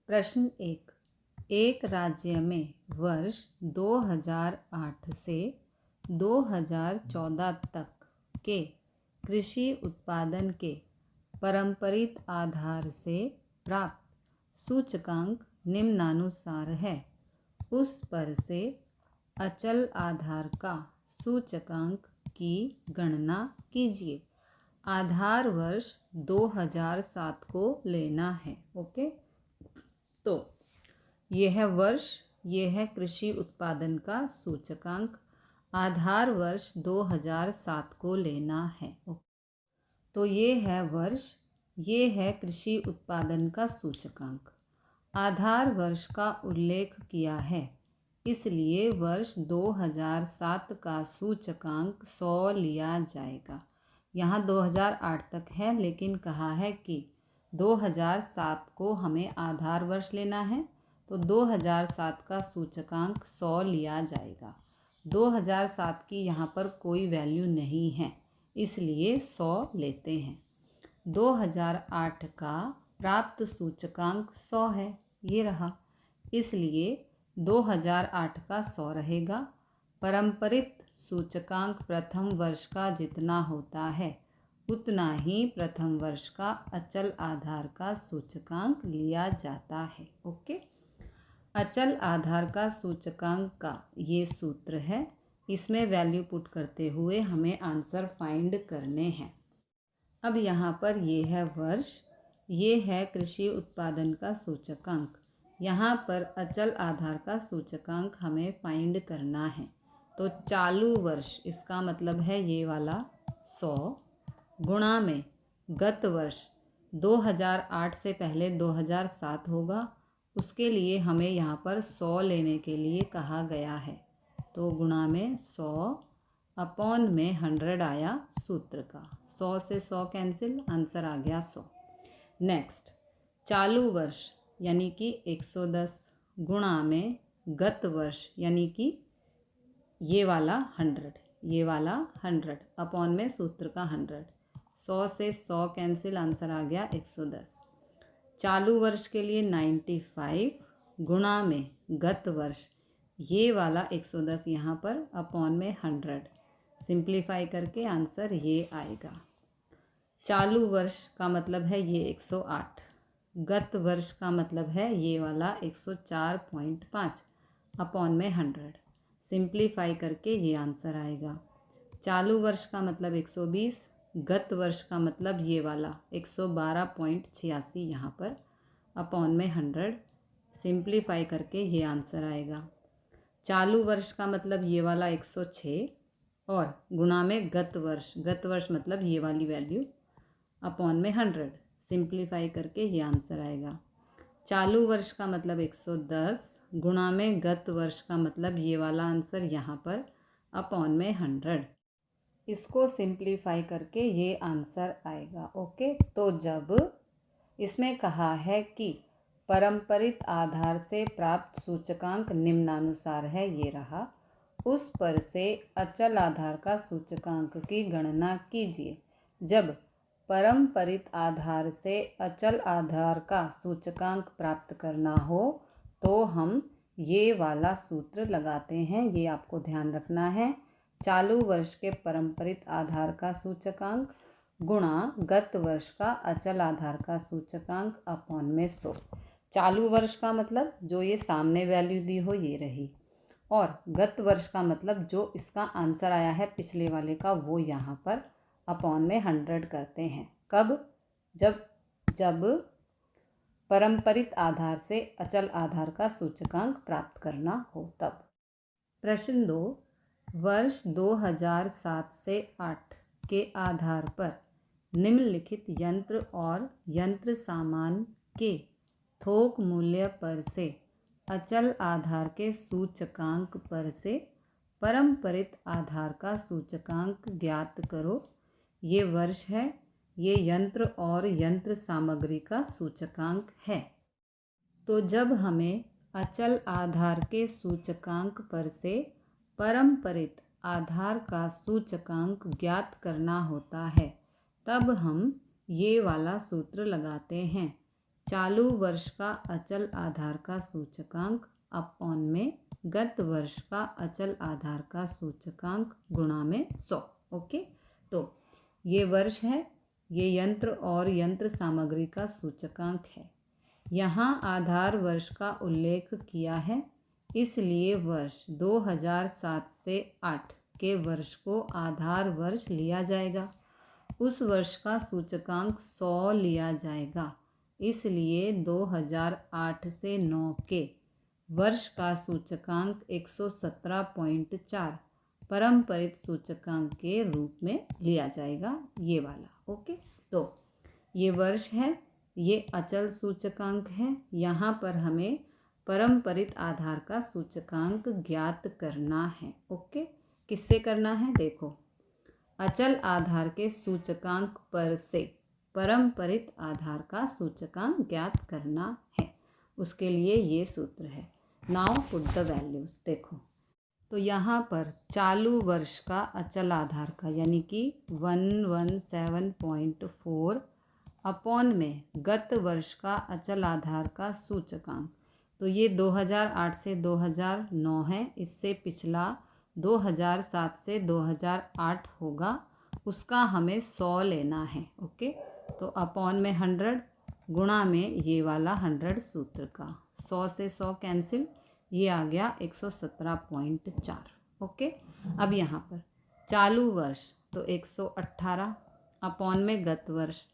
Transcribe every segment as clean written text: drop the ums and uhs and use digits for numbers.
प्रश्न एक। एक राज्य में वर्ष 2008 से 2014 तक के कृषि उत्पादन के पारंपरिक आधार से प्राप्त सूचकांक निम्नानुसार है। उस पर से अचल आधार का सूचकांक की गणना कीजिए। आधार वर्ष 2007 को लेना है। ओके, तो यह वर्ष, यह है कृषि उत्पादन का सूचकांक। आधार वर्ष 2007 को लेना है। तो ये है वर्ष, ये है कृषि उत्पादन का सूचकांक। आधार वर्ष का उल्लेख किया है, इसलिए वर्ष 2007 का सूचकांक 100 लिया जाएगा। यहाँ 2008 तक है, लेकिन कहा है कि 2007 को हमें आधार वर्ष लेना है, तो 2007 का सूचकांक 100 लिया जाएगा। 2007 की यहाँ पर कोई वैल्यू नहीं है, इसलिए 100 लेते हैं। 2008 का प्राप्त सूचकांक 100 है, ये रहा, इसलिए 2008 का 100 रहेगा। पारंपरिक सूचकांक प्रथम वर्ष का जितना होता है उतना ही प्रथम वर्ष का अचल आधार का सूचकांक लिया जाता है। ओके, अचल आधार का सूचकांक का ये सूत्र है, इसमें वैल्यू पुट करते हुए हमें आंसर फाइंड करने हैं। अब यहाँ पर ये है वर्ष, ये है कृषि उत्पादन का सूचकांक। यहाँ पर अचल आधार का सूचकांक हमें फाइंड करना है। तो चालू वर्ष, इसका मतलब है ये वाला 100 गुणा में गत वर्ष 2008 से पहले 2007 होगा, उसके लिए हमें यहाँ पर 100 लेने के लिए कहा गया है। तो गुणा में 100 अपॉन में 100 आया सूत्र का। 100 से 100 कैंसिल, आंसर आ गया 100। नेक्स्ट, चालू वर्ष यानी कि 110 गुणा में गत वर्ष यानी कि ये वाला 100, ये वाला 100 अपॉन में सूत्र का 100। 100 से 100 कैंसिल, आंसर आ गया 110। चालू वर्ष के लिए 95 गुणा में गत वर्ष, ये वाला 110 यहाँ पर अपॉन में 100, सिंप्लीफाई करके आंसर ये आएगा। चालू वर्ष का मतलब है ये 108, गत वर्ष का मतलब है ये वाला 104.5 अपॉन में 100, सिंप्लीफाई करके ये आंसर आएगा। चालू वर्ष का मतलब 120, गत वर्ष का मतलब ये वाला 112.86 यहाँ पर अपॉन में 100, सिंप्लीफाई करके ये आंसर आएगा। चालू वर्ष का मतलब ये वाला 106 और गुणा में गत वर्ष मतलब ये वाली वैल्यू अपॉन में 100, सिंप्लीफाई करके ये आंसर आएगा। चालू वर्ष का मतलब 110 गुणा में गत वर्ष का मतलब ये वाला आंसर यहाँ पर अपॉन में 100, इसको सिंप्लीफाई करके ये आंसर आएगा। ओके, तो जब इसमें कहा है कि पारंपरिक आधार से प्राप्त सूचकांक निम्नानुसार है, ये रहा, उस पर से अचल आधार का सूचकांक की गणना कीजिए। जब पारंपरिक आधार से अचल आधार का सूचकांक प्राप्त करना हो तो हम ये वाला सूत्र लगाते हैं, ये आपको ध्यान रखना है। चालू वर्ष के पारंपरिक आधार का सूचकांक गुणा गत वर्ष का अचल आधार का सूचकांक अपॉन में 100। चालू वर्ष का मतलब जो ये सामने वैल्यू दी हो ये रही, और गत वर्ष का मतलब जो इसका आंसर आया है पिछले वाले का, वो यहाँ पर अपॉन में 100 करते हैं। कब? जब पारंपरिक आधार से अचल आधार का सूचकांक प्राप्त करना हो तब। प्रश्न 2, वर्ष 2007 से 8 के आधार पर निम्नलिखित यंत्र और यंत्र सामान के थोक मूल्य पर से अचल आधार के सूचकांक पर से पारंपरिक आधार का सूचकांक ज्ञात करो। ये वर्ष है, ये यंत्र और यंत्र सामग्री का सूचकांक है। तो जब हमें अचल आधार के सूचकांक पर से पारंपरिक आधार का सूचकांक ज्ञात करना होता है, तब हम ये वाला सूत्र लगाते हैं। चालू वर्ष का अचल आधार का सूचकांक अपॉन में गत वर्ष का अचल आधार का सूचकांक गुणा में 100। ओके, तो ये वर्ष है, ये यंत्र और यंत्र सामग्री का सूचकांक है। यहाँ आधार वर्ष का उल्लेख किया है, इसलिए वर्ष 2007 से 8 के वर्ष को आधार वर्ष लिया जाएगा। उस वर्ष का सूचकांक 100 लिया जाएगा, इसलिए 2008 से 9 के वर्ष का सूचकांक 117.4 परम्परित सूचकांक के रूप में लिया जाएगा, ये वाला। ओके, तो ये वर्ष है, ये अचल सूचकांक है। यहाँ पर हमें परम्परित आधार का सूचकांक ज्ञात करना है। ओके, किससे करना है? देखो, अचल आधार के सूचकांक पर से परम्परित आधार का सूचकांक ज्ञात करना है, उसके लिए ये सूत्र है। Now put the values. देखो, तो यहाँ पर चालू वर्ष का अचल आधार का यानी कि 117.4 अपॉन में गत वर्ष का अचल आधार का सूचकांक, तो ये 2008 से 2009 है, इससे पिछला 2007 से 2008 होगा, उसका हमें 100 लेना है। ओके, तो अपॉन में 100 गुणा में ये वाला 100 सूत्र का, 100 से 100 कैंसिल, ये आ गया 117.4। ओके, अब यहाँ पर चालू वर्ष तो 118 अपॉन में गत वर्ष,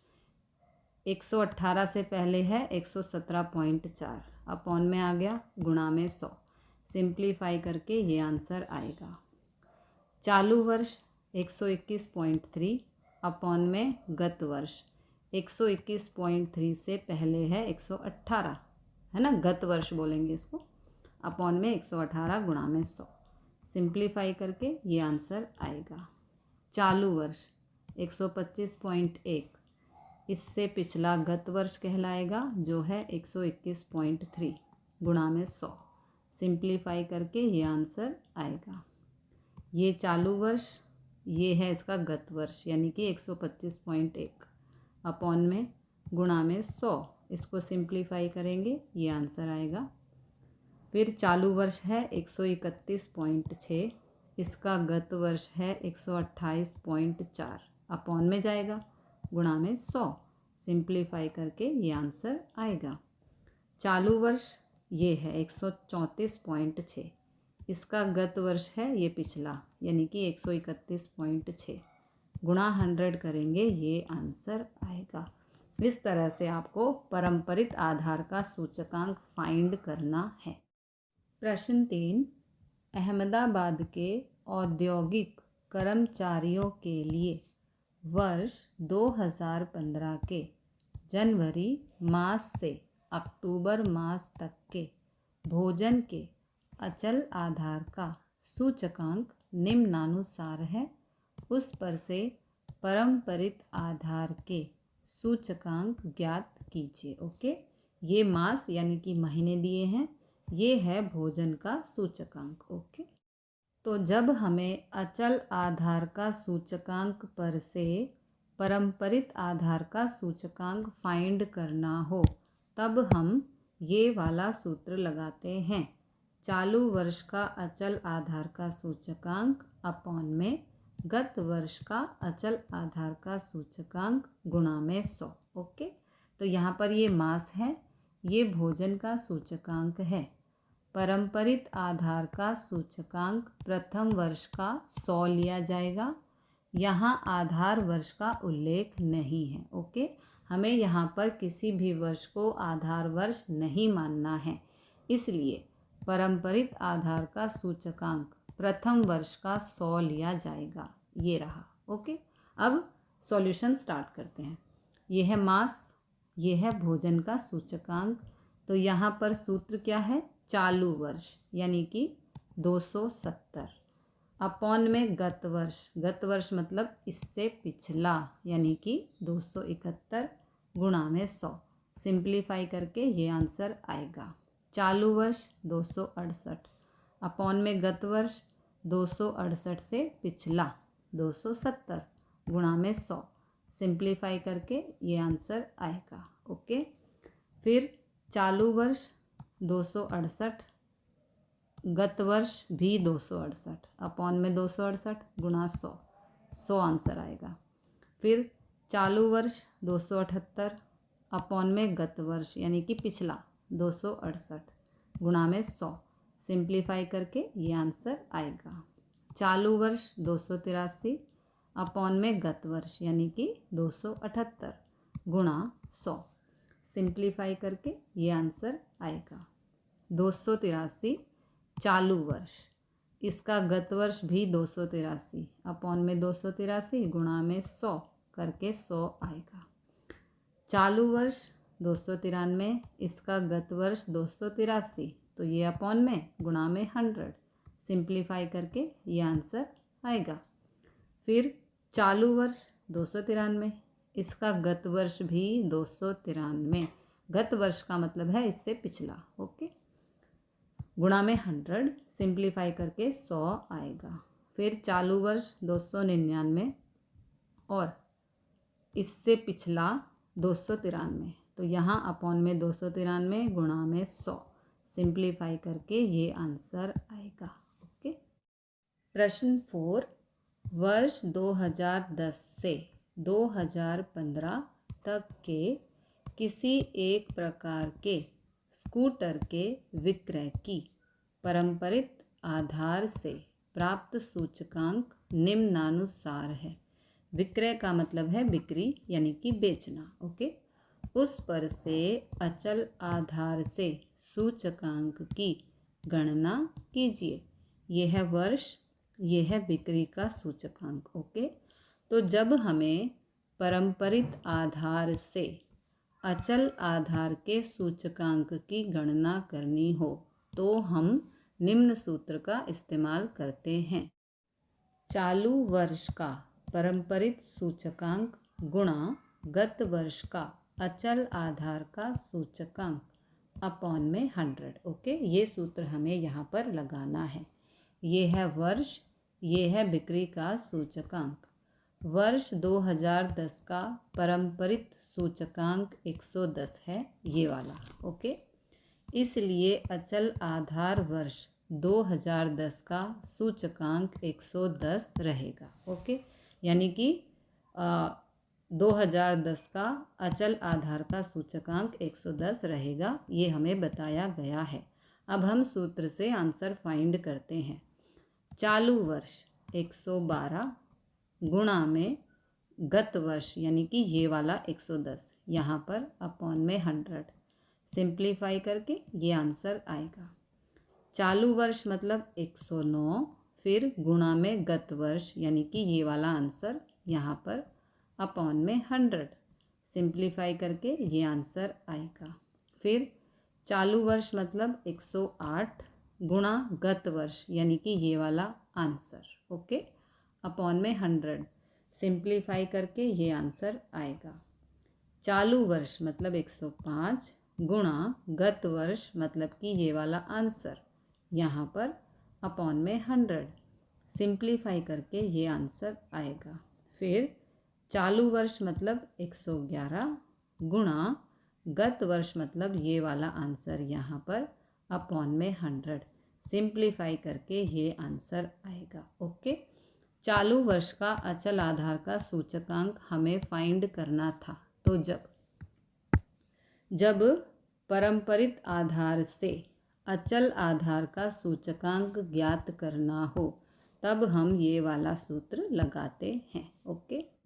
118 से पहले है 117.4 अपॉन में आ गया गुणा में 100, सिंप्लीफाई करके ये आंसर आएगा। चालू वर्ष 121.3 अपॉन में गत वर्ष, 121.3 से पहले है 118, है ना, गत वर्ष बोलेंगे इसको, अपॉन में 118 गुणा में 100, सिंप्लीफाई करके ये आंसर आएगा। चालू वर्ष 125.1, इससे पिछला गत वर्ष कहलाएगा जो है 121.3 गुणा में 100, सिंप्लीफाई करके ये आंसर आएगा। ये चालू वर्ष, ये है इसका गत वर्ष यानी कि 125.1 अपॉन में गुणा में 100, इसको सिंप्लीफाई करेंगे ये आंसर आएगा। फिर चालू वर्ष है 131.6, इसका गत वर्ष है 128.4 अपॉन में जाएगा गुणा में 100, सिंप्लीफाई करके ये आंसर आएगा। चालू वर्ष ये है 134.6, इसका गत वर्ष है ये पिछला यानी कि 131.6, गुणा 100 करेंगे ये आंसर आएगा। इस तरह से आपको परम्परित आधार का सूचकांक फाइंड करना है। प्रश्न 3, अहमदाबाद के औद्योगिक कर्मचारियों के लिए वर्ष 2015 के जनवरी मास से अक्टूबर मास तक के भोजन के अचल आधार का सूचकांक निम्नानुसार है, उस पर से परम्परित आधार के सूचकांक ज्ञात कीजिए। ओके, ये मास यानी कि महीने दिए हैं, ये है भोजन का सूचकांक। ओके, तो जब हमें अचल आधार का सूचकांक पर से परम्परित आधार का सूचकांक फाइंड करना हो, तब हम ये वाला सूत्र लगाते हैं। चालू वर्ष का अचल आधार का सूचकांक अपॉन में गत वर्ष का अचल आधार का सूचकांक गुणा में 100। ओके, तो यहाँ पर ये मास है, ये भोजन का सूचकांक है। परम्परित आधार का सूचकांक प्रथम वर्ष का 100 लिया जाएगा। यहाँ आधार वर्ष का उल्लेख नहीं है। ओके, हमें यहाँ पर किसी भी वर्ष को आधार वर्ष नहीं मानना है, इसलिए परम्परित आधार का सूचकांक प्रथम वर्ष का 100 लिया जाएगा। ये रहा। ओके, अब सॉल्यूशन स्टार्ट करते हैं। ये है मास, ये है भोजन का सूचकांक। तो यहाँ पर सूत्र क्या है? चालू वर्ष यानी कि 270 अपॉन में गत वर्ष, गत वर्ष मतलब इससे पिछला यानी कि 271 गुणा में 100, सिंप्लीफाई करके ये आंसर आएगा। चालू वर्ष 268 अपॉन में गत वर्ष 268 से पिछला 270 गुणा में 100, सिंप्लीफाई करके ये आंसर आएगा। ओके, फिर चालू वर्ष 268, गत वर्ष भी 268, अपॉन में 268 गुणा 100 आंसर आएगा। फिर चालू वर्ष 278 अपॉन में गत वर्ष यानी कि पिछला 268 गुणा में 100, सिंप्लीफाई करके ये आंसर आएगा। चालू वर्ष 283 अपॉन में गत वर्ष यानी कि 278 गुणा 100, सिंप्लीफाई करके ये आंसर आएगा। 283 चालू वर्ष, इसका गत वर्ष भी 283 अपॉन में 283 गुणा में 100 करके 100 आएगा। चालू वर्ष 293, इसका गत वर्ष 283, तो ये अपॉन में गुणा में 100, सिंप्लीफाई करके ये आंसर आएगा। फिर चालू वर्ष 293, इसका गत वर्ष भी 293, गत वर्ष का मतलब है इससे पिछला, ओके, गुणा में 100, सिंप्लीफाई करके 100 आएगा। फिर चालू वर्ष 299 और इससे पिछला 293, तो यहाँ अपॉन में 293 गुणा में 100, सिंप्लीफाई करके ये आंसर आएगा। ओके। प्रश्न 4, वर्ष 2010 से 2015 तक के किसी एक प्रकार के स्कूटर के विक्रय की पारंपरिक आधार से प्राप्त सूचकांक निम्नानुसार है। विक्रय का मतलब है बिक्री यानी कि बेचना, ओके। उस पर से अचल आधार से सूचकांक की गणना कीजिए। यह है वर्ष, यह है बिक्री का सूचकांक, ओके। तो जब हमें पारंपरिक आधार से अचल आधार के सूचकांक की गणना करनी हो तो हम निम्न सूत्र का इस्तेमाल करते हैं। चालू वर्ष का पारंपरिक सूचकांक गुणा गत वर्ष का अचल आधार का सूचकांक अपॉन में 100, ओके। ये सूत्र हमें यहाँ पर लगाना है। ये है वर्ष, ये है बिक्री का सूचकांक। वर्ष 2010 का पारंपरिक सूचकांक 110 है, ये वाला, ओके। इसलिए अचल आधार वर्ष 2010 का सूचकांक 110 रहेगा, ओके। यानी कि 2010 का अचल आधार का सूचकांक 110 रहेगा, ये हमें बताया गया है। अब हम सूत्र से आंसर फाइंड करते हैं। चालू वर्ष 112 गुणा में गत वर्ष यानी कि ये वाला 110, यहाँ पर अपॉन में 100, सिंप्लीफाई करके ये आंसर आएगा। चालू वर्ष मतलब 109, फिर गुणा में गत वर्ष यानी कि ये वाला आंसर यहाँ पर अपॉन में 100, सिंप्लीफाई करके ये आंसर आएगा। फिर चालू वर्ष मतलब 108 गुणा गत वर्ष यानी कि ये वाला आंसर, ओके, अपॉन में 100, सिंप्लीफाई करके ये आंसर आएगा। चालू वर्ष मतलब 105 गुणा गत वर्ष मतलब कि ये वाला आंसर यहाँ पर अपॉन में 100, सिंप्लीफाई करके ये आंसर आएगा। फिर चालू वर्ष मतलब 111 गुणा गत वर्ष मतलब ये वाला आंसर यहाँ पर अपॉन में 100, सिंप्लीफाई करके ये आंसर आएगा, ओके। चालू वर्ष का अचल आधार का सूचकांक हमें फाइंड करना था, तो जब पारंपरिक आधार से अचल आधार का सूचकांक ज्ञात करना हो तब हम ये वाला सूत्र लगाते हैं, ओके।